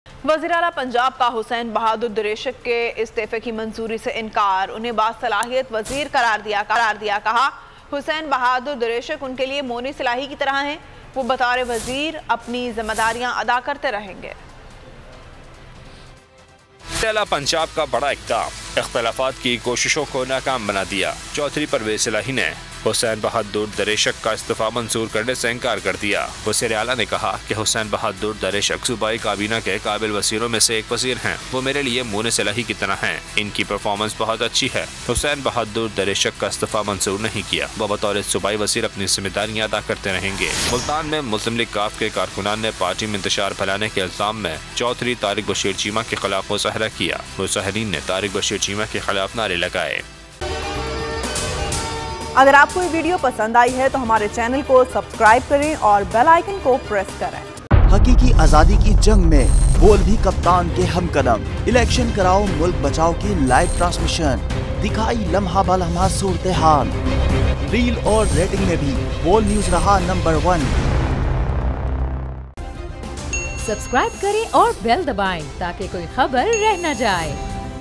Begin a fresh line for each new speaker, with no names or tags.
वज़ीर आला पंजाब का हुसैन बहादुर दुरेशक के इस्तीफे की मंजूरी से इनकार, उन्हें बासलाहियत वजीर करार दिया। कहा हुसैन बहादुर दुरेशक उनके लिए मोनी सिलाही की तरह हैं, वो बतौर वजीर अपनी जिम्मेदारियां अदा करते रहेंगे।
पंजाब का बड़ा इक़दाम, इख्तलाफात की कोशिशों को नाकाम बना दिया। चौधरी परवेज इलाही ने हुसैन बहादुर दरेशक का इस्तीफा मंजूर करने से इनकार कर दिया। वज़ीर आला ने कहा कि हुसैन बहादुर दरेशक सूबाई काबीना के काबिल वज़ीरों में से एक वज़ीर हैं। वो मेरे लिए मोने सिलाही की तरह हैं। इनकी परफॉर्मेंस बहुत अच्छी है। हुसैन बहादुर दरेशक का इस्तीफा मंजूर नहीं किया। वह बतौर सूबाई वज़ीर अपनी जिम्मेदारियां अदा करते रहेंगे। मुल्तान में मुस्लिम लीग काफ के कारकुनान ने पार्टी में इंतशार फैलाने के इल्जाम में चौधरी तारिक बशीर चीमा के खिलाफ मुजाहरा किया। मुजाहिरीन ने तारिक बशीर चीमा के खिलाफ नारे लगाए।
अगर आपको ये वीडियो पसंद आई है तो हमारे चैनल को सब्सक्राइब करें और बेल आइकन को प्रेस करें।
हकीकी आजादी की जंग में बोल भी कप्तान के हमकदम। इलेक्शन कराओ मुल्क बचाओ की लाइव ट्रांसमिशन, दिखाई लम्हा बलम्हा सूरत हाल। रील और रेटिंग में भी बोल न्यूज रहा नंबर 1।
सब्सक्राइब करें और बेल दबाएं ताकि कोई खबर रह न जाए।